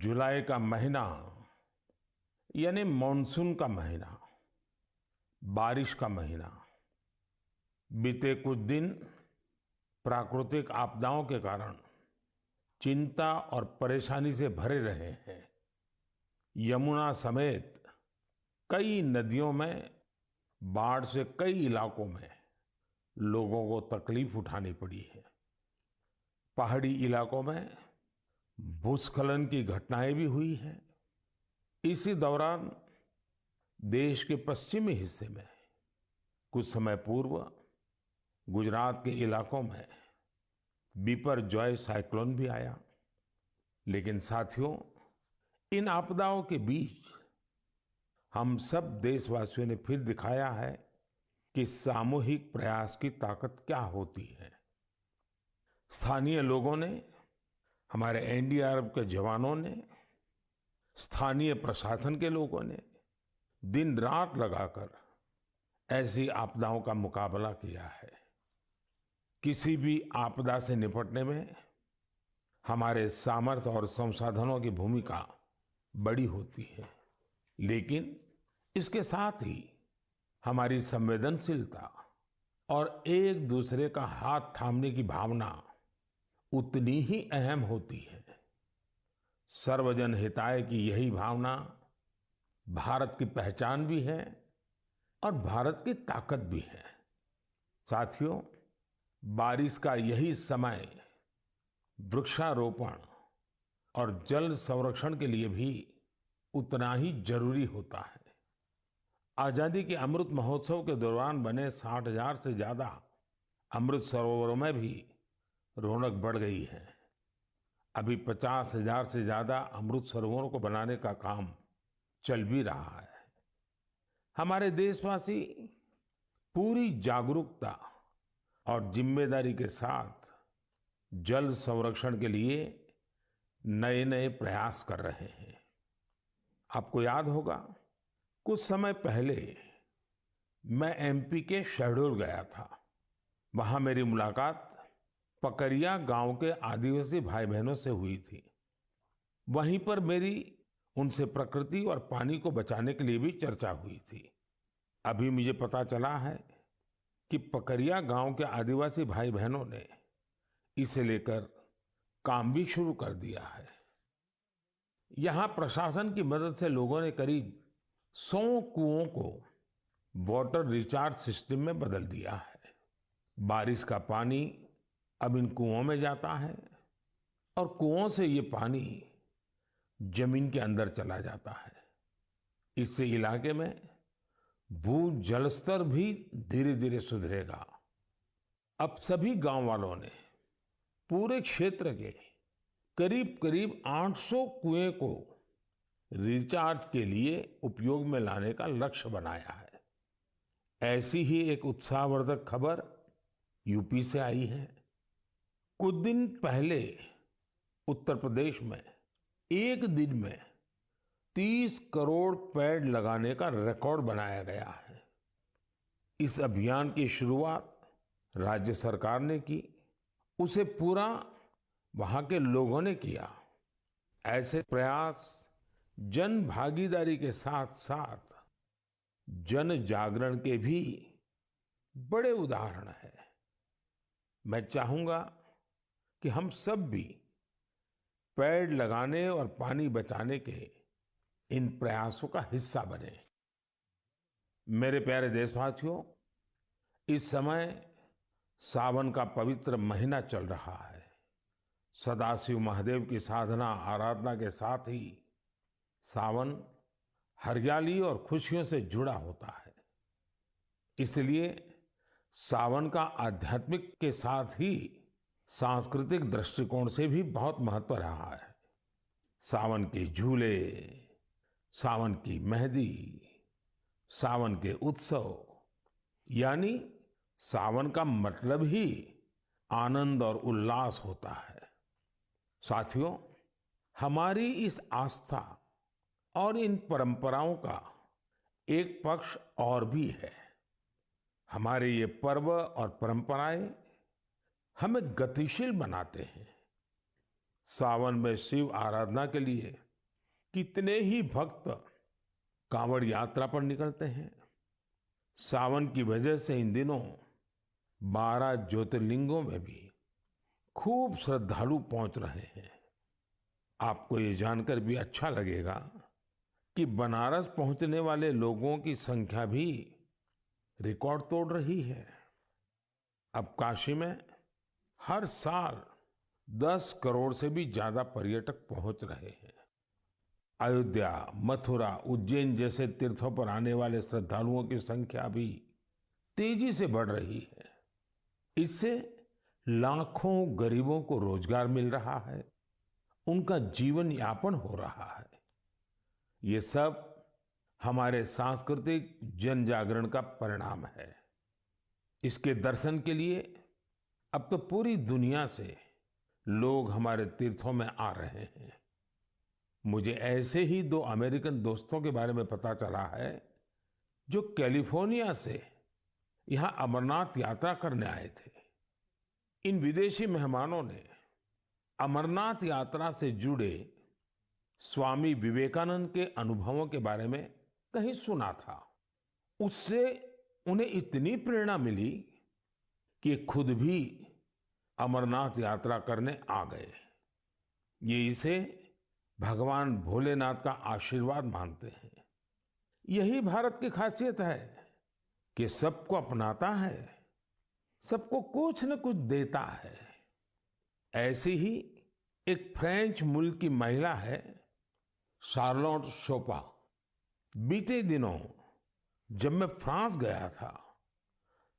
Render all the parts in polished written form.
जुलाई का महीना यानी मॉनसून का महीना, बारिश का महीना। बीते कुछ दिन प्राकृतिक आपदाओं के कारण चिंता और परेशानी से भरे रहे हैं। यमुना समेत कई नदियों में बाढ़ से कई इलाकों में लोगों को तकलीफ उठानी पड़ी है। पहाड़ी इलाकों में भूस्खलन की घटनाएं भी हुई हैं। इसी दौरान देश के पश्चिमी हिस्से में कुछ समय पूर्व गुजरात के इलाकों में बिपरजॉय साइक्लोन भी आया। लेकिन साथियों, इन आपदाओं के बीच हम सब देशवासियों ने फिर दिखाया है कि सामूहिक प्रयास की ताकत क्या होती है। स्थानीय लोगों ने, हमारे एनडीआरएफ के जवानों ने, स्थानीय प्रशासन के लोगों ने दिन रात लगाकर ऐसी आपदाओं का मुकाबला किया है। किसी भी आपदा से निपटने में हमारे सामर्थ्य और संसाधनों की भूमिका बड़ी होती है, लेकिन इसके साथ ही हमारी संवेदनशीलता और एक दूसरे का हाथ थामने की भावना उतनी ही अहम होती है। सर्वजन हिताय की यही भावना भारत की पहचान भी है और भारत की ताकत भी है। साथियों, बारिश का यही समय वृक्षारोपण और जल संरक्षण के लिए भी उतना ही जरूरी होता है। आजादी के अमृत महोत्सव के दौरान बने 60,000 से ज्यादा अमृत सरोवरों में भी रौनक बढ़ गई है। अभी 50,000 से ज्यादा अमृत सरोवरों को बनाने का काम चल भी रहा है। हमारे देशवासी पूरी जागरूकता और जिम्मेदारी के साथ जल संरक्षण के लिए नए नए प्रयास कर रहे हैं। आपको याद होगा, कुछ समय पहले मैं एमपी के शहडोल गया था। वहां मेरी मुलाकात पकरिया गांव के आदिवासी भाई बहनों से हुई थी। वहीं पर मेरी उनसे प्रकृति और पानी को बचाने के लिए भी चर्चा हुई थी। अभी मुझे पता चला है कि पकरिया गांव के आदिवासी भाई बहनों ने इसे लेकर काम भी शुरू कर दिया है। यहां प्रशासन की मदद से लोगों ने करीब 100 कुओं को वाटर रिचार्ज सिस्टम में बदल दिया है। बारिश का पानी अब इन कुओं में जाता है और कुओं से ये पानी जमीन के अंदर चला जाता है। इससे इलाके में भू जल स्तर भी धीरे धीरे सुधरेगा। अब सभी गांव वालों ने पूरे क्षेत्र के करीब करीब 800 कुएं को रिचार्ज के लिए उपयोग में लाने का लक्ष्य बनाया है। ऐसी ही एक उत्साहवर्धक खबर यूपी से आई है। कुछ दिन पहले उत्तर प्रदेश में एक दिन में 30 करोड़ पेड़ लगाने का रिकॉर्ड बनाया गया है। इस अभियान की शुरुआत राज्य सरकार ने की, उसे पूरा वहां के लोगों ने किया। ऐसे प्रयास जन भागीदारी के साथ साथ जन जागरण के भी बड़े उदाहरण हैं। मैं चाहूंगा कि हम सब भी पेड़ लगाने और पानी बचाने के इन प्रयासों का हिस्सा बने। मेरे प्यारे देशवासियों, इस समय सावन का पवित्र महीना चल रहा है। सदाशिव महादेव की साधना आराधना के साथ ही सावन हरियाली और खुशियों से जुड़ा होता है। इसलिए सावन का आध्यात्मिक के साथ ही सांस्कृतिक दृष्टिकोण से भी बहुत महत्व रहा है। सावन के झूले, सावन की मेहंदी, सावन के उत्सव, यानी सावन का मतलब ही आनंद और उल्लास होता है। साथियों, हमारी इस आस्था और इन परंपराओं का एक पक्ष और भी है। हमारे ये पर्व और परंपराएं हमें गतिशील बनाते हैं। सावन में शिव आराधना के लिए कितने ही भक्त कांवड़ यात्रा पर निकलते हैं। सावन की वजह से इन दिनों 12 ज्योतिर्लिंगों में भी खूब श्रद्धालु पहुंच रहे हैं। आपको ये जानकर भी अच्छा लगेगा कि बनारस पहुंचने वाले लोगों की संख्या भी रिकॉर्ड तोड़ रही है। अब काशी में हर साल 10 करोड़ से भी ज्यादा पर्यटक पहुंच रहे हैं। अयोध्या, मथुरा, उज्जैन जैसे तीर्थों पर आने वाले श्रद्धालुओं की संख्या भी तेजी से बढ़ रही है। इससे लाखों गरीबों को रोजगार मिल रहा है, उनका जीवन यापन हो रहा है। ये सब हमारे सांस्कृतिक जन जागरण का परिणाम है। इसके दर्शन के लिए अब तो पूरी दुनिया से लोग हमारे तीर्थों में आ रहे हैं। मुझे ऐसे ही 2 अमेरिकन दोस्तों के बारे में पता चला है जो कैलिफोर्निया से यहां अमरनाथ यात्रा करने आए थे। इन विदेशी मेहमानों ने अमरनाथ यात्रा से जुड़े स्वामी विवेकानंद के अनुभवों के बारे में कहीं सुना था। उससे उन्हें इतनी प्रेरणा मिली कि खुद भी अमरनाथ यात्रा करने आ गए। ये इसे भगवान भोलेनाथ का आशीर्वाद मानते हैं। यही भारत की खासियत है कि सबको अपनाता है, सबको कुछ न कुछ देता है। ऐसी ही एक फ्रेंच मूल की महिला है, शार्लोट शोपा। बीते दिनों जब मैं फ्रांस गया था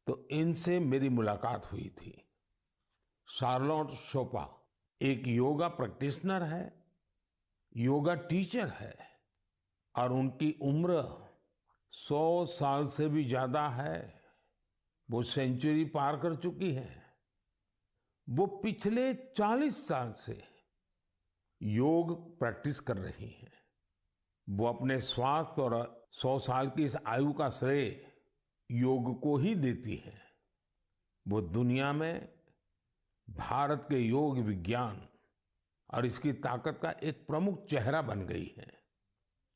तो इनसे मेरी मुलाकात हुई थी। शार्लोट शोपा एक योगा प्रैक्टिशनर है, योगा टीचर है और उनकी उम्र 100 साल से भी ज्यादा है। वो सेंचुरी पार कर चुकी है। वो पिछले 40 साल से योग प्रैक्टिस कर रही हैं। वो अपने स्वास्थ्य और 100 साल की इस आयु का श्रेय योग को ही देती है। वो दुनिया में भारत के योग विज्ञान और इसकी ताकत का एक प्रमुख चेहरा बन गई है।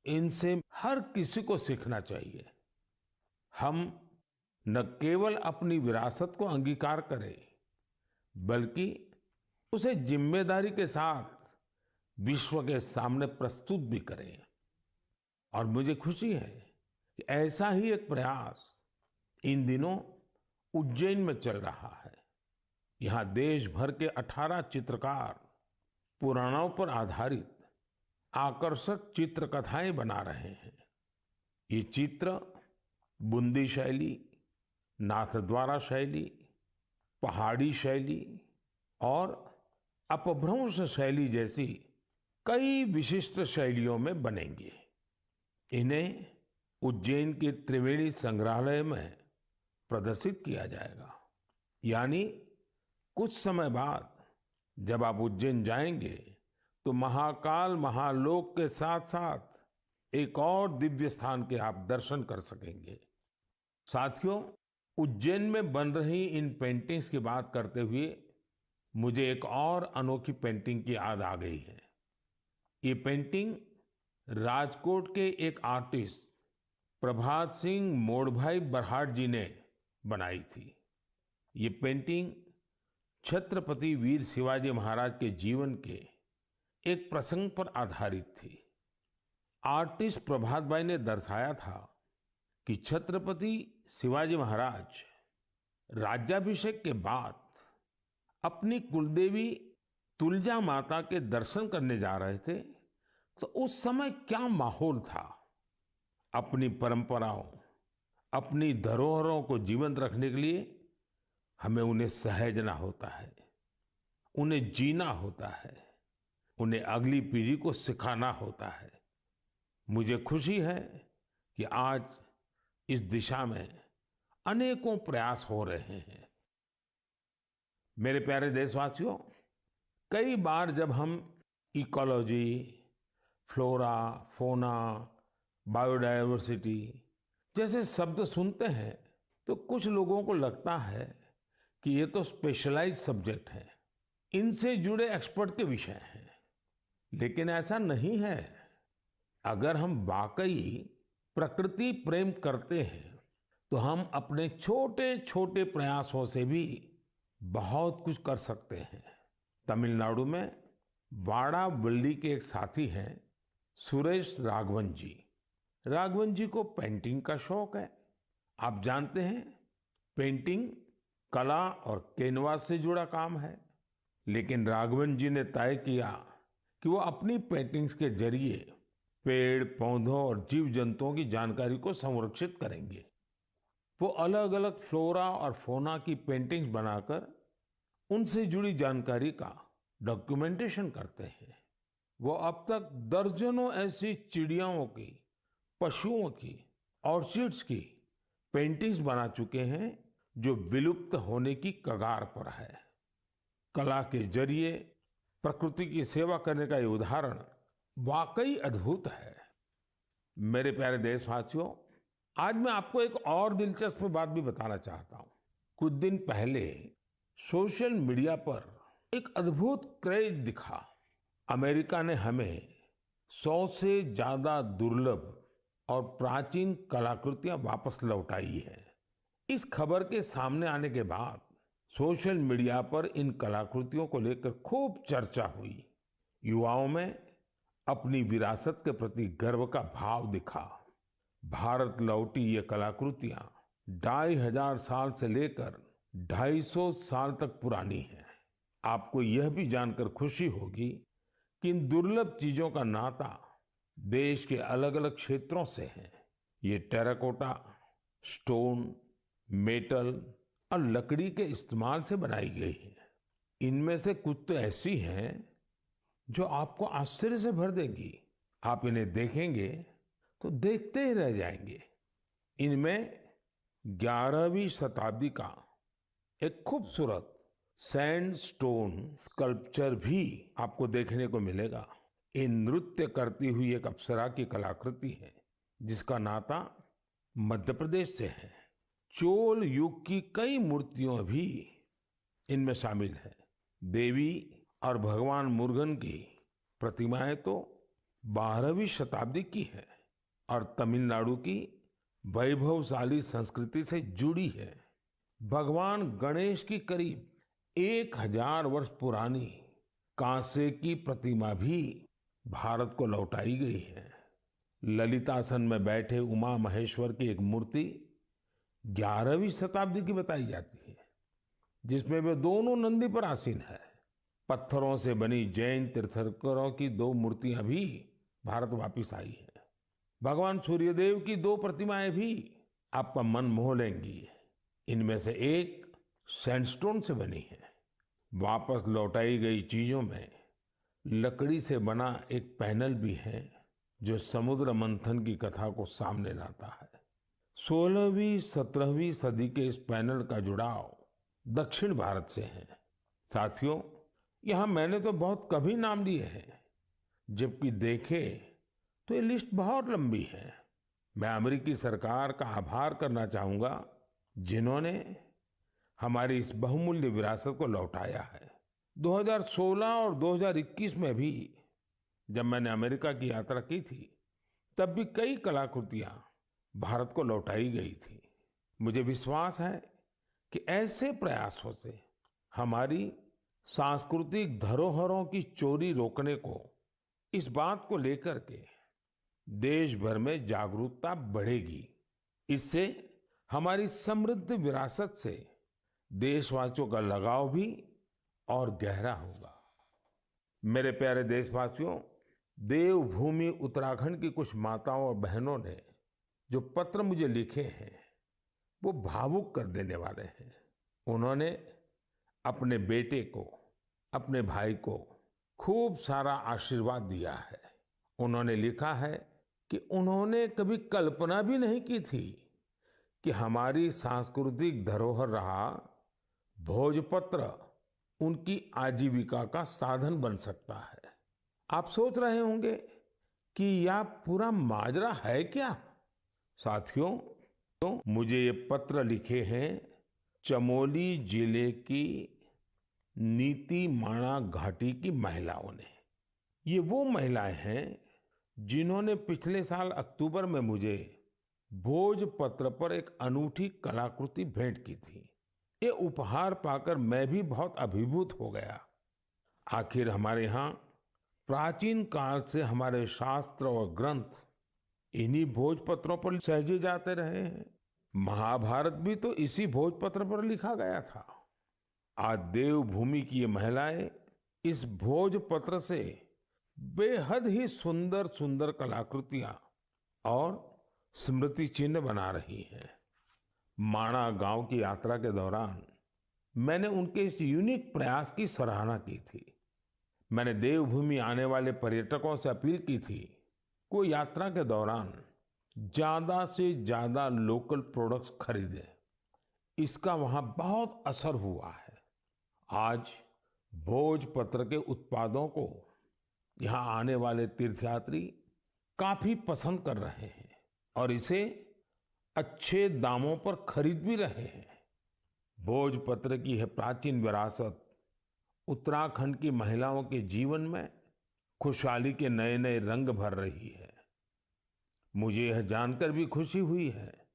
इनसे हर किसी को सीखना चाहिए। हम न केवल अपनी विरासत को अंगीकार करें, बल्कि उसे जिम्मेदारी के साथ विश्व के सामने प्रस्तुत भी करें। और मुझे खुशी है कि ऐसा ही एक प्रयास इन दिनों उज्जैन में चल रहा है। यहाँ देश भर के 18 चित्रकार पुराणों पर आधारित आकर्षक चित्रकथाएं बना रहे हैं। ये चित्र बूंदी शैली, नाथद्वारा शैली, पहाड़ी शैली और अपभ्रंश शैली जैसी कई विशिष्ट शैलियों में बनेंगे। इन्हें उज्जैन के त्रिवेणी संग्रहालय में प्रदर्शित किया जाएगा। यानी कुछ समय बाद जब आप उज्जैन जाएंगे तो महाकाल महालोक के साथ साथ एक और दिव्य स्थान के आप दर्शन कर सकेंगे। साथियों, उज्जैन में बन रही इन पेंटिंग्स की बात करते हुए मुझे एक और अनोखी पेंटिंग की याद आ गई है। ये पेंटिंग राजकोट के एक आर्टिस्ट प्रभात सिंह मोडभाई बरहाट जी ने बनाई थी। ये पेंटिंग छत्रपति वीर शिवाजी महाराज के जीवन के एक प्रसंग पर आधारित थी। आर्टिस्ट प्रभात भाई ने दर्शाया था कि छत्रपति शिवाजी महाराज राज्याभिषेक के बाद अपनी कुलदेवी तुलजा माता के दर्शन करने जा रहे थे, तो उस समय क्या माहौल था। अपनी परंपराओं, अपनी धरोहरों को जीवंत रखने के लिए हमें उन्हें सहेजना होता है, उन्हें जीना होता है, उन्हें अगली पीढ़ी को सिखाना होता है। मुझे खुशी है कि आज इस दिशा में अनेकों प्रयास हो रहे हैं। मेरे प्यारे देशवासियों, कई बार जब हम इकोलॉजी, फ्लोरा, फोना, बायोडायवर्सिटी जैसे शब्द सुनते हैं तो कुछ लोगों को लगता है कि ये तो स्पेशलाइज्ड सब्जेक्ट है, इनसे जुड़े एक्सपर्ट के विषय हैं। लेकिन ऐसा नहीं है। अगर हम वाकई प्रकृति प्रेम करते हैं तो हम अपने छोटे छोटे प्रयासों से भी बहुत कुछ कर सकते हैं। तमिलनाडु में वाडावल्ली के एक साथी हैं सुरेश राघवन जी। राघवन जी को पेंटिंग का शौक है। आप जानते हैं, पेंटिंग कला और कैनवास से जुड़ा काम है। लेकिन राघवन जी ने तय किया कि वो अपनी पेंटिंग्स के जरिए पेड़ पौधों और जीव जंतुओं की जानकारी को संरक्षित करेंगे। वो अलग अलग फ्लोरा और फौना की पेंटिंग्स बनाकर उनसे जुड़ी जानकारी का डॉक्यूमेंटेशन करते हैं। वो अब तक दर्जनों ऐसी चिड़ियाओं की, पशुओं की, ऑर्चिड्स की पेंटिंग्स बना चुके हैं जो विलुप्त होने की कगार पर है। कला के जरिए प्रकृति की सेवा करने का ये उदाहरण वाकई अद्भुत है। मेरे प्यारे देशवासियों, आज मैं आपको एक और दिलचस्प बात भी बताना चाहता हूँ। कुछ दिन पहले सोशल मीडिया पर एक अद्भुत क्रेज दिखा। अमेरिका ने हमें 100 से ज्यादा दुर्लभ और प्राचीन कलाकृतियां वापस लौटाई है। इस खबर के सामने आने के बाद सोशल मीडिया पर इन कलाकृतियों को लेकर खूब चर्चा हुई। युवाओं में अपनी विरासत के प्रति गर्व का भाव दिखा। भारत लौटी ये कलाकृतियां 2500 साल से लेकर 250 साल तक पुरानी हैं। आपको यह भी जानकर खुशी होगी कि इन दुर्लभ चीजों का नाता देश के अलग अलग क्षेत्रों से है। ये टेराकोटा, स्टोन, मेटल और लकड़ी के इस्तेमाल से बनाई गई है। इनमें से कुछ तो ऐसी हैं जो आपको आश्चर्य से भर देंगी। आप इन्हें देखेंगे तो देखते ही रह जाएंगे। इनमें 11वीं शताब्दी का एक खूबसूरत सैंडस्टोन स्कल्पचर भी आपको देखने को मिलेगा। ये नृत्य करती हुई एक अप्सरा की कलाकृति है जिसका नाता मध्य प्रदेश से है। चोल युग की कई मूर्तियां भी इनमें शामिल है। देवी और भगवान मुरुगन की प्रतिमाएं तो 12वीं शताब्दी की है और तमिलनाडु की वैभवशाली संस्कृति से जुड़ी है। भगवान गणेश की करीब 1000 वर्ष पुरानी कांसे की प्रतिमा भी भारत को लौटाई गई है। ललितासन में बैठे उमा महेश्वर की एक मूर्ति 11वीं शताब्दी की बताई जाती है, जिसमें वे दोनों नंदी पर आसीन है। पत्थरों से बनी जैन तीर्थंकरों की 2 मूर्तियां भी भारत वापिस आई है। भगवान सूर्यदेव की 2 प्रतिमाएं भी आपका मन मोह लेंगी। इनमें से एक सैंडस्टोन से बनी है। वापस लौटाई गई चीजों में लकड़ी से बना एक पैनल भी है जो समुद्र मंथन की कथा को सामने लाता है। 16वीं 17वीं सदी के इस पैनल का जुड़ाव दक्षिण भारत से है। साथियों, यहाँ मैंने तो बहुत कभी नाम लिए हैं, जबकि देखे तो ये लिस्ट बहुत लंबी है। मैं अमेरिकी सरकार का आभार करना चाहूंगा जिन्होंने हमारी इस बहुमूल्य विरासत को लौटाया है। 2016 और 2021 में भी जब मैंने अमेरिका की यात्रा की थी, तब भी कई कलाकृतियां भारत को लौटाई गई थी। मुझे विश्वास है कि ऐसे प्रयासों से हमारी सांस्कृतिक धरोहरों की चोरी रोकने को, इस बात को लेकर के देश भर में जागरूकता बढ़ेगी। इससे हमारी समृद्ध विरासत से देशवासियों का लगाव भी और गहरा होगा। मेरे प्यारे देशवासियों, देवभूमि उत्तराखंड की कुछ माताओं और बहनों ने जो पत्र मुझे लिखे हैं वो भावुक कर देने वाले हैं। उन्होंने अपने बेटे को, अपने भाई को खूब सारा आशीर्वाद दिया है। उन्होंने लिखा है कि उन्होंने कभी कल्पना भी नहीं की थी कि हमारी सांस्कृतिक धरोहर रहा भोजपत्र उनकी आजीविका का साधन बन सकता है। आप सोच रहे होंगे कि यह पूरा माजरा है क्या? साथियों, तो मुझे ये पत्र लिखे हैं चमोली जिले की नीति माणा घाटी की महिलाओं ने। ये वो महिलाएं हैं जिन्होंने पिछले साल अक्टूबर में मुझे भोजपत्र पर एक अनूठी कलाकृति भेंट की थी। ये उपहार पाकर मैं भी बहुत अभिभूत हो गया। आखिर हमारे यहाँ प्राचीन काल से हमारे शास्त्र और ग्रंथ इन्हीं भोजपत्रों पर सहेजे जाते रहे हैं। महाभारत भी तो इसी भोजपत्र पर लिखा गया था। आज देवभूमि की ये महिलाएं इस भोजपत्र से बेहद ही सुंदर सुंदर कलाकृतियां और स्मृति चिन्ह बना रही हैं। माणा गांव की यात्रा के दौरान मैंने उनके इस यूनिक प्रयास की सराहना की थी। मैंने देवभूमि आने वाले पर्यटकों से अपील की थी कि वो यात्रा के दौरान ज्यादा से ज्यादा लोकल प्रोडक्ट्स खरीदें। इसका वहां बहुत असर हुआ है। आज भोजपत्र के उत्पादों को यहाँ आने वाले तीर्थयात्री काफी पसंद कर रहे हैं और इसे अच्छे दामों पर खरीद भी रहे हैं। भोजपत्र की यह प्राचीन विरासत उत्तराखंड की महिलाओं के जीवन में खुशहाली के नए नए रंग भर रही है। मुझे यह जानकर भी खुशी हुई है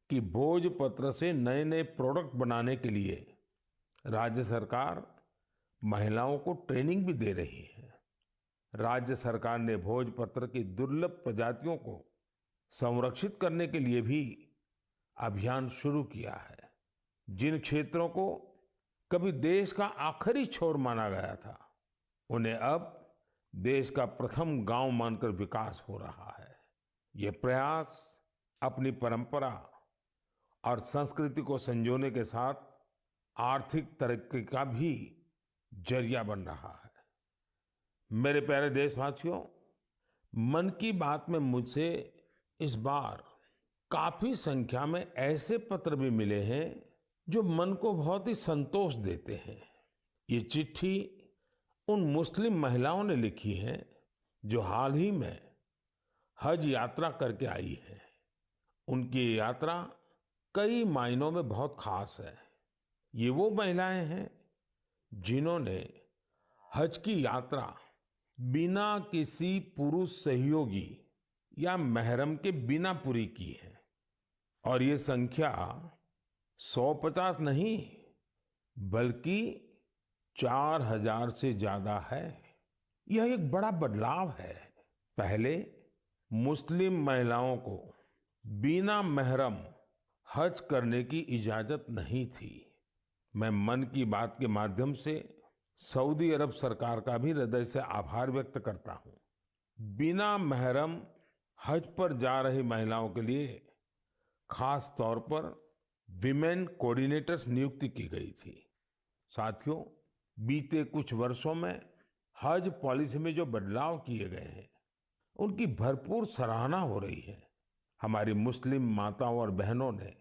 कि भोजपत्र से नए नए प्रोडक्ट बनाने के लिए राज्य सरकार महिलाओं को ट्रेनिंग भी दे रही है। राज्य सरकार ने भोजपत्र की दुर्लभ प्रजातियों को संरक्षित करने के लिए भी अभियान शुरू किया है। जिन क्षेत्रों को कभी देश का आखिरी छोर माना गया था, उन्हें अब देश का प्रथम गांव मानकर विकास हो रहा है। ये प्रयास अपनी परंपरा और संस्कृति को संजोने के साथ आर्थिक तरक्की का भी जरिया बन रहा है। मेरे प्यारे देशवासियों, मन की बात में मुझसे इस बार काफी संख्या में ऐसे पत्र भी मिले हैं जो मन को बहुत ही संतोष देते हैं। ये चिट्ठी उन मुस्लिम महिलाओं ने लिखी है जो हाल ही में हज यात्रा करके आई है। उनकी ये यात्रा कई मायनों में बहुत खास है। ये वो महिलाएं हैं जिन्होंने हज की यात्रा बिना किसी पुरुष सहयोगी या महरम के बिना पूरी की है और ये संख्या 150 नहीं बल्कि 4000 से ज्यादा है। यह एक बड़ा बदलाव है। पहले मुस्लिम महिलाओं को बिना महरम हज करने की इजाजत नहीं थी। मैं मन की बात के माध्यम से सऊदी अरब सरकार का भी हृदय से आभार व्यक्त करता हूं। बिना महरम हज पर जा रही महिलाओं के लिए खास तौर पर विमेन कोऑर्डिनेटर्स नियुक्ति की गई थी। साथियों, बीते कुछ वर्षों में हज पॉलिसी में जो बदलाव किए गए हैं, उनकी भरपूर सराहना हो रही है। हमारी मुस्लिम माताओं और बहनों ने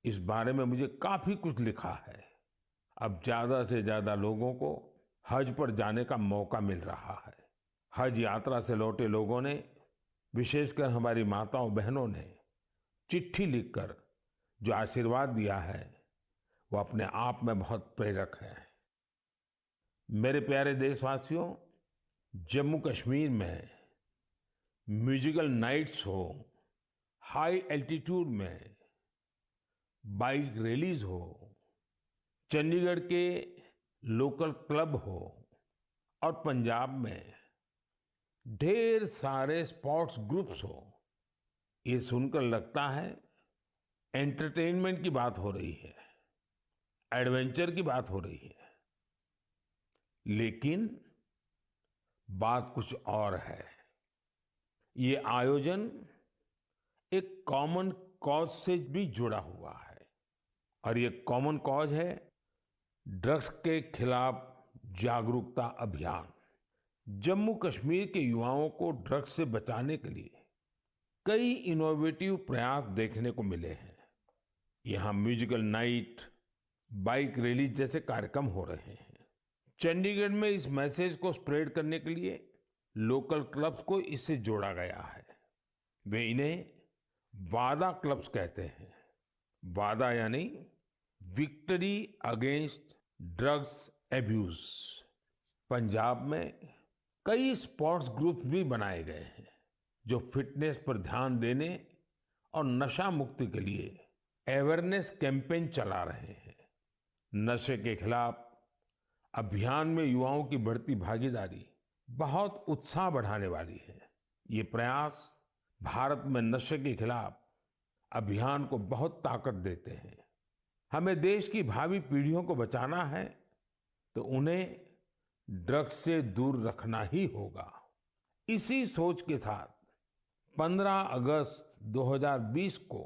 इस बारे में मुझे काफी कुछ लिखा है। अब ज्यादा से ज्यादा लोगों को हज पर जाने का मौका मिल रहा है। हज यात्रा से लौटे लोगों ने, विशेषकर हमारी माताओं बहनों ने चिट्ठी लिखकर जो आशीर्वाद दिया है, वो अपने आप में बहुत प्रेरक है। मेरे प्यारे देशवासियों, जम्मू कश्मीर में म्यूजिकल नाइट्स हो, हाई एल्टीट्यूड में बाइक रैलीज हो, चंडीगढ़ के लोकल क्लब हो और पंजाब में ढेर सारे स्पोर्ट्स ग्रुप्स हो, ये सुनकर लगता है एंटरटेनमेंट की बात हो रही है, एडवेंचर की बात हो रही है। लेकिन बात कुछ और है। ये आयोजन एक कॉमन कॉज से भी जुड़ा हुआ है और ये कॉमन कॉज है ड्रग्स के खिलाफ जागरूकता अभियान। जम्मू कश्मीर के युवाओं को ड्रग्स से बचाने के लिए कई इनोवेटिव प्रयास देखने को मिले हैं। यहाँ म्यूजिकल नाइट, बाइक रैली जैसे कार्यक्रम हो रहे हैं। चंडीगढ़ में इस मैसेज को स्प्रेड करने के लिए लोकल क्लब्स को इससे जोड़ा गया है। वे इन्हें वादा क्लब्स कहते हैं। वादा यानी victory against drugs abuse. Punjab में कई स्पोर्ट्स ग्रुप्स भी बनाए गए हैं जो फिटनेस पर ध्यान देने और नशा मुक्ति के लिए अवेयरनेस कैंपेन चला रहे हैं। नशे के खिलाफ अभियान में युवाओं की बढ़ती भागीदारी बहुत उत्साह बढ़ाने वाली है। ये प्रयास भारत में नशे के खिलाफ अभियान को बहुत ताकत देते हैं। हमें देश की भावी पीढ़ियों को बचाना है तो उन्हें ड्रग्स से दूर रखना ही होगा। इसी सोच के साथ 15 अगस्त 2020 को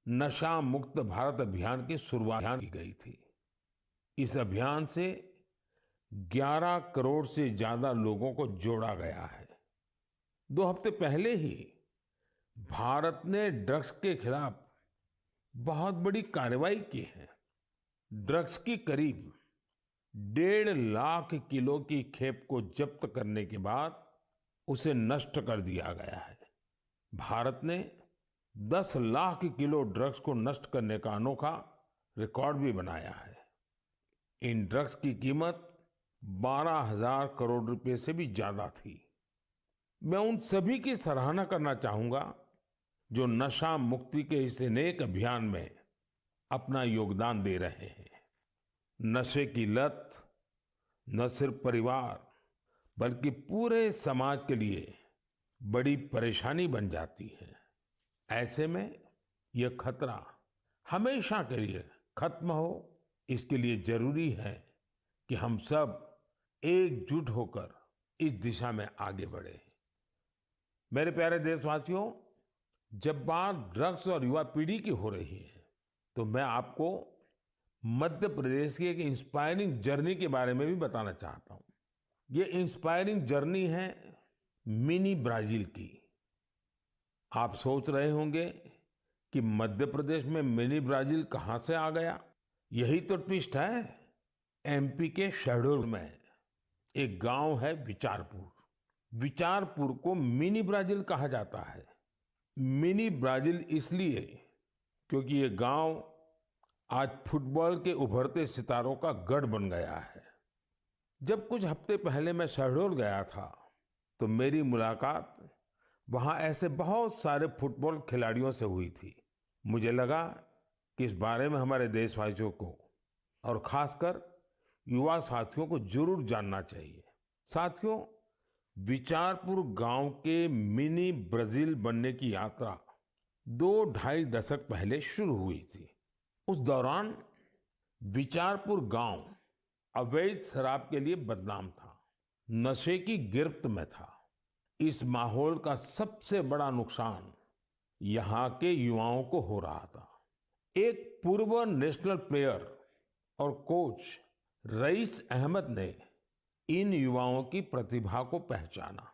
नशा मुक्त भारत अभियान की शुरुआत की गई थी। इस अभियान से 11 करोड़ से ज्यादा लोगों को जोड़ा गया है। 2 हफ्ते पहले ही भारत ने ड्रग्स के खिलाफ बहुत बड़ी कार्रवाई की है। ड्रग्स की करीब 1.5 लाख किलो की खेप को जब्त करने के बाद उसे नष्ट कर दिया गया है। भारत ने 10 लाख किलो ड्रग्स को नष्ट करने का अनोखा रिकॉर्ड भी बनाया है। इन ड्रग्स की कीमत 12,000 करोड़ रुपए से भी ज्यादा थी। मैं उन सभी की सराहना करना चाहूंगा जो नशा मुक्ति के इस नेक अभियान में अपना योगदान दे रहे हैं। नशे की लत न सिर्फ परिवार बल्कि पूरे समाज के लिए बड़ी परेशानी बन जाती है। ऐसे में यह खतरा हमेशा के लिए खत्म हो, इसके लिए जरूरी है कि हम सब एकजुट होकर इस दिशा में आगे बढ़े। मेरे प्यारे देशवासियों, जब बात ड्रग्स और युवा पीढ़ी की हो रही है तो मैं आपको मध्य प्रदेश की एक इंस्पायरिंग जर्नी के बारे में भी बताना चाहता हूँ। ये इंस्पायरिंग जर्नी है मिनी ब्राजील की। आप सोच रहे होंगे कि मध्य प्रदेश में मिनी ब्राजील कहाँ से आ गया? यही तो ट्विस्ट है। एमपी के शहडोल में एक गांव है विचारपुर। विचारपुर को मिनी ब्राजील कहा जाता है। मिनी ब्राजील इसलिए क्योंकि ये गांव आज फुटबॉल के उभरते सितारों का गढ़ बन गया है। जब कुछ हफ्ते पहले मैं शहडोल गया था तो मेरी मुलाकात वहां ऐसे बहुत सारे फुटबॉल खिलाड़ियों से हुई थी। मुझे लगा कि इस बारे में हमारे देशवासियों को और खासकर युवा साथियों को जरूर जानना चाहिए। साथियों, विचारपुर गांव के मिनी ब्राजील बनने की यात्रा 2-2.5 दशक पहले शुरू हुई थी। उस दौरान विचारपुर गांव अवैध शराब के लिए बदनाम था, नशे की गिरफ्त में था। इस माहौल का सबसे बड़ा नुकसान यहाँ के युवाओं को हो रहा था। एक पूर्व नेशनल प्लेयर और कोच रईस अहमद ने इन युवाओं की प्रतिभा को पहचाना।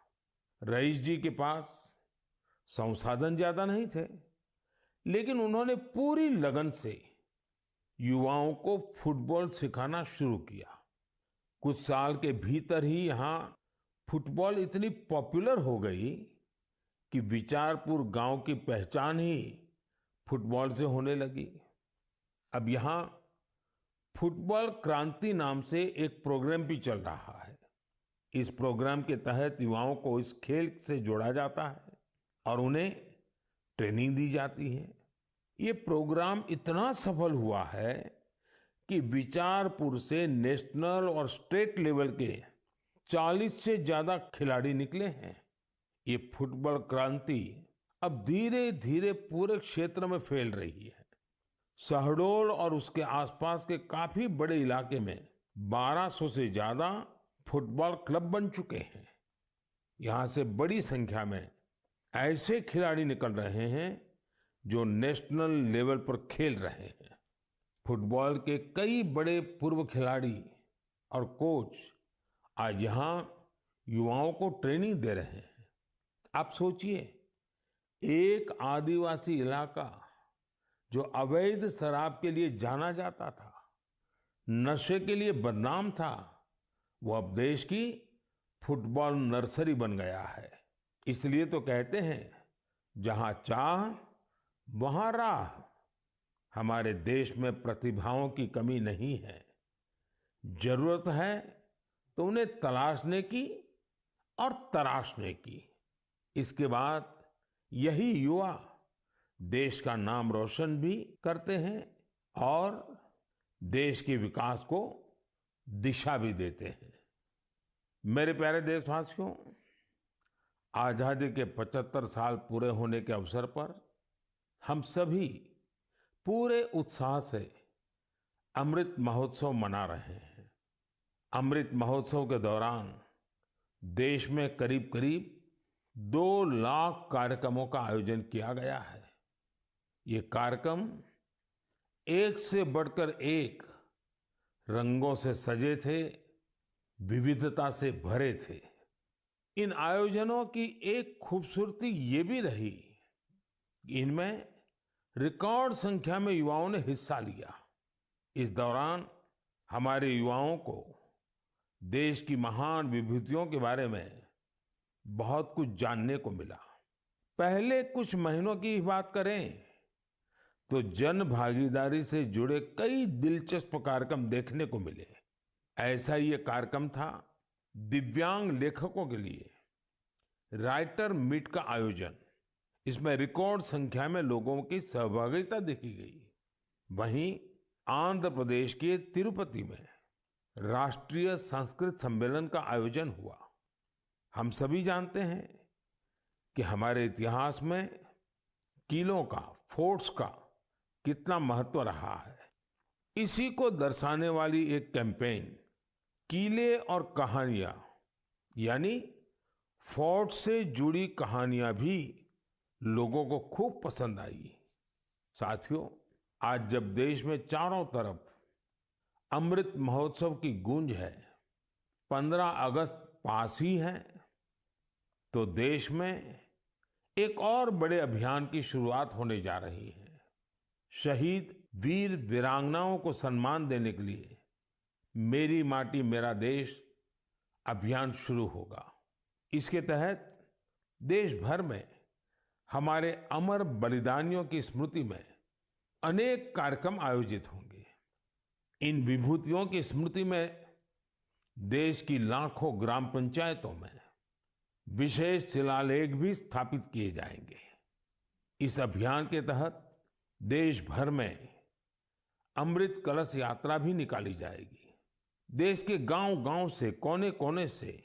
रईस जी के पास संसाधन ज्यादा नहीं थे, लेकिन उन्होंने पूरी लगन से युवाओं को फुटबॉल सिखाना शुरू किया। कुछ साल के भीतर ही यहाँ फुटबॉल इतनी पॉपुलर हो गई कि विचारपुर गांव की पहचान ही फुटबॉल से होने लगी। अब यहाँ फुटबॉल क्रांति नाम से एक प्रोग्राम भी चल रहा है। इस प्रोग्राम के तहत युवाओं को इस खेल से जोड़ा जाता है और उन्हें ट्रेनिंग दी जाती है। ये प्रोग्राम इतना सफल हुआ है कि विचारपुर से नेशनल और स्टेट लेवल के 40 से ज्यादा खिलाड़ी निकले हैं। ये फुटबॉल क्रांति अब धीरे धीरे पूरे क्षेत्र में फैल रही है। शहडोल और उसके आसपास के काफी बड़े इलाके में 1200 से ज्यादा फुटबॉल क्लब बन चुके हैं। यहाँ से बड़ी संख्या में ऐसे खिलाड़ी निकल रहे हैं जो नेशनल लेवल पर खेल रहे हैं। फुटबॉल के कई बड़े पूर्व खिलाड़ी और कोच आज यहाँ युवाओं को ट्रेनिंग दे रहे हैं। आप सोचिए, एक आदिवासी इलाका जो अवैध शराब के लिए जाना जाता था, नशे के लिए बदनाम था, वो अब देश की फुटबॉल नर्सरी बन गया है। इसलिए तो कहते हैं, जहां चाह वहां राह। हमारे देश में प्रतिभाओं की कमी नहीं है। जरूरत है तो उन्हें तलाशने की और तराशने की। इसके बाद यही युवा देश का नाम रोशन भी करते हैं और देश के विकास को दिशा भी देते हैं। मेरे प्यारे देशवासियों, आजादी के 75 साल पूरे होने के अवसर पर हम सभी पूरे उत्साह से अमृत महोत्सव मना रहे हैं। अमृत महोत्सव के दौरान देश में करीब करीब 2 लाख कार्यक्रमों का आयोजन किया गया है। ये कार्यक्रम एक से बढ़कर एक रंगों से सजे थे, विविधता से भरे थे। इन आयोजनों की एक खूबसूरती ये भी रही कि इनमें रिकॉर्ड संख्या में युवाओं ने हिस्सा लिया। इस दौरान हमारे युवाओं को देश की महान विभूतियों के बारे में बहुत कुछ जानने को मिला। पहले कुछ महीनों की बात करें तो जन भागीदारी से जुड़े कई दिलचस्प कार्यक्रम देखने को मिले। ऐसा ही एक कार्यक्रम था दिव्यांग लेखकों के लिए राइटर मीट का आयोजन। इसमें रिकॉर्ड संख्या में लोगों की सहभागिता देखी गई। वहीं आंध्र प्रदेश के तिरुपति में राष्ट्रीय संस्कृत सम्मेलन का आयोजन हुआ। हम सभी जानते हैं कि हमारे इतिहास में किलों का, फोर्ट्स का कितना महत्व रहा है। इसी को दर्शाने वाली एक कैंपेन किले और कहानियां, यानी फोर्ट से जुड़ी कहानियां भी लोगों को खूब पसंद आई। साथियों, आज जब देश में चारों तरफ अमृत महोत्सव की गूंज है, 15 अगस्त पास ही है, तो देश में एक और बड़े अभियान की शुरुआत होने जा रही है। शहीद वीर वीरांगनाओं को सम्मान देने के लिए मेरी माटी मेरा देश अभियान शुरू होगा। इसके तहत देश भर में हमारे अमर बलिदानियों की स्मृति में अनेक कार्यक्रम आयोजित होंगे। इन विभूतियों की स्मृति में देश की लाखों ग्राम पंचायतों में विशेष शिलालेख भी स्थापित किए जाएंगे। इस अभियान के तहत देश भर में अमृत कलश यात्रा भी निकाली जाएगी। देश के गांव-गांव से, कोने-कोने से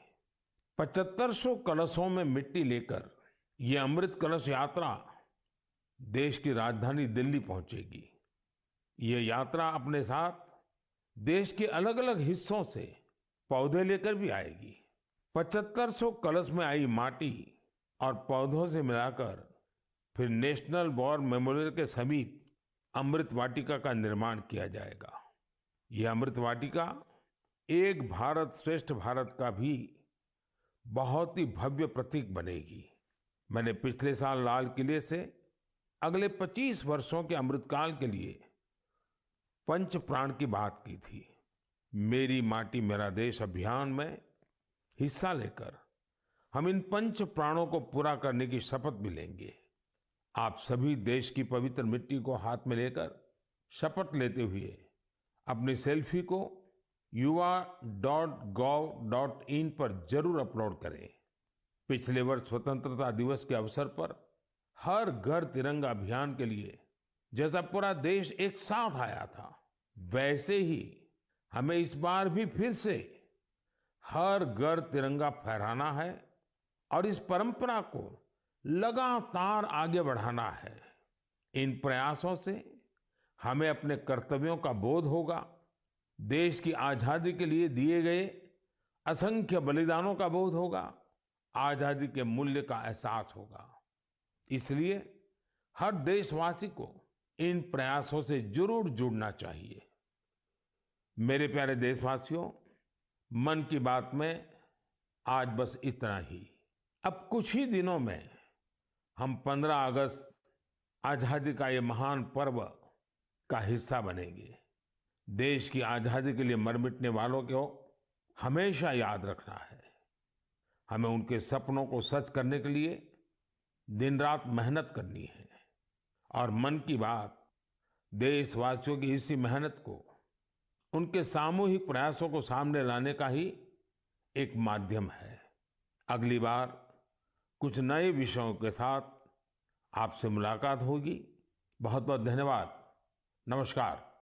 7500 कलशों में मिट्टी लेकर ये अमृत कलश यात्रा देश की राजधानी दिल्ली पहुंचेगी। ये यात्रा अपने साथ देश के अलग-अलग हिस्सों से पौधे लेकर भी आएगी। 7500 कलश में आई माटी और पौधों से मिलाकर फिर नेशनल वॉर मेमोरियल के समीप अमृत वाटिका का निर्माण किया जाएगा। यह अमृत वाटिका एक भारत श्रेष्ठ भारत का भी बहुत ही भव्य प्रतीक बनेगी। मैंने पिछले साल लाल किले से अगले 25 वर्षों के अमृतकाल के लिए पंच प्राण की बात की थी। मेरी माटी मेरा देश अभियान में हिस्सा लेकर हम इन पंच प्राणों को पूरा करने की शपथ भी लेंगे। आप सभी देश की पवित्र मिट्टी को हाथ में लेकर शपथ लेते हुए अपनी सेल्फी को yuva.gov.in पर जरूर अपलोड करें। पिछले वर्ष स्वतंत्रता दिवस के अवसर पर हर घर तिरंगा अभियान के लिए जैसा पूरा देश एक साथ आया था, वैसे ही हमें इस बार भी फिर से हर घर तिरंगा फहराना है और इस परंपरा को लगातार आगे बढ़ाना है। इन प्रयासों से हमें अपने कर्तव्यों का बोध होगा, देश की आजादी के लिए दिए गए असंख्य बलिदानों का बोध होगा, आजादी के मूल्य का एहसास होगा। इसलिए हर देशवासी को इन प्रयासों से जरूर जुड़ना चाहिए। मेरे प्यारे देशवासियों, मन की बात में आज बस इतना ही। अब कुछ ही दिनों में हम 15 अगस्त आजादी का ये महान पर्व का हिस्सा बनेंगे। देश की आजादी के लिए मर मिटने वालों को हमेशा याद रखना है। हमें उनके सपनों को सच करने के लिए दिन रात मेहनत करनी है। और मन की बात देशवासियों की इसी मेहनत को, उनके सामूहिक प्रयासों को सामने लाने का ही एक माध्यम है। अगली बार कुछ नए विषयों के साथ आपसे मुलाकात होगी। बहुत बहुत धन्यवाद। नमस्कार।